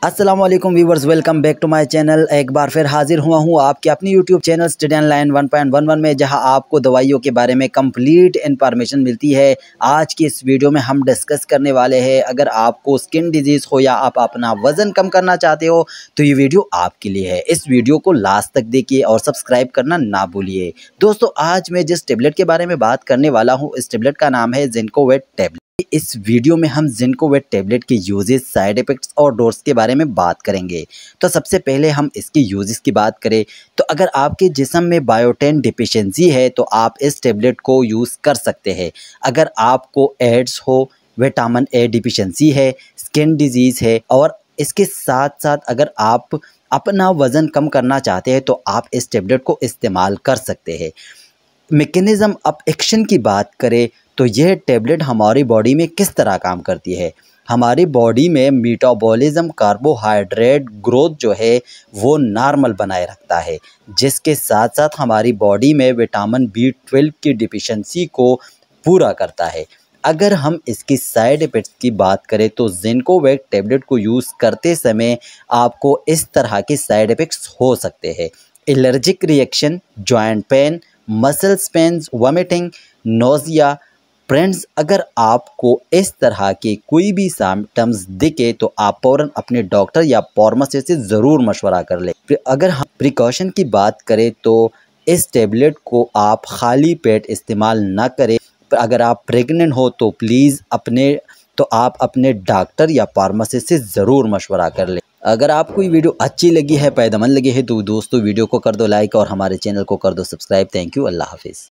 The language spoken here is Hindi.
अस्सलाम वालेकुम viewers, welcome back to my channel. एक बार फिर हाजिर हुआ हूँ आपके अपनी यूट्यूब चैनल स्टडी ऑनलाइन 1.11 में, जहां आपको दवाइयों के बारे में कंप्लीट इन्फॉर्मेशन मिलती है। आज की इस वीडियो में हम डिस्कस करने वाले हैं, अगर आपको स्किन डिजीज़ हो या आप अपना वज़न कम करना चाहते हो तो ये वीडियो आपके लिए है। इस वीडियो को लास्ट तक देखिए और सब्सक्राइब करना ना भूलिए। दोस्तों, आज मैं जिस टेबलेट के बारे में बात करने वाला हूँ, इस टेबलेट का नाम है ज़िंकोवेट टैबलेट। इस वीडियो में हम ज़िंकोवेट टैबलेट के यूजेस, साइड इफ़ेक्ट्स और डोज के बारे में बात करेंगे। तो सबसे पहले हम इसके यूजेस की बात करें तो अगर आपके जिस्म में बायोटिन डिफिशिएंसी है तो आप इस टैबलेट को यूज़ कर सकते हैं। अगर आपको एड्स हो, विटामिन ए डिफिशिएंसी है, स्किन डिजीज़ है और इसके साथ साथ अगर आप अपना वज़न कम करना चाहते हैं तो आप इस टैबलेट को इस्तेमाल कर सकते हैं। मैकेनिज़्म ऑफ एक्शन की बात करें तो यह टैबलेट हमारी बॉडी में किस तरह काम करती है। हमारी बॉडी में मेटाबॉलिज्म, कार्बोहाइड्रेट ग्रोथ जो है वो नॉर्मल बनाए रखता है, जिसके साथ साथ हमारी बॉडी में विटामिन B12 की डिफिशिएंसी को पूरा करता है। अगर हम इसकी साइड इफ़ेक्ट्स की बात करें तो ज़िंकोवेट टैबलेट को यूज़ करते समय आपको इस तरह के साइड इफ़ेक्ट्स हो सकते हैं: allergic reaction, joint pain, muscles pains, vomiting, nausea. Friends, अगर आपको इस तरह के कोई भी सिम्टम्स दिखे तो आप फ़ौरन अपने डॉक्टर या फार्मासिस्ट से ज़रूर मशवरा कर लें। अगर हम प्रिकॉशन की बात करें तो इस टैबलेट को आप खाली पेट इस्तेमाल ना करें। अगर आप प्रेग्नेंट हो तो प्लीज़ आप अपने डॉक्टर या फार्मासिस्ट से ज़रूर मशवरा कर लें। अगर आपको ये वीडियो अच्छी लगी है, फ़ायदेमंद लगी है तो दोस्तों वीडियो को कर दो लाइक और हमारे चैनल को कर दो सब्सक्राइब। Thank you. अल्लाह हाफिज़।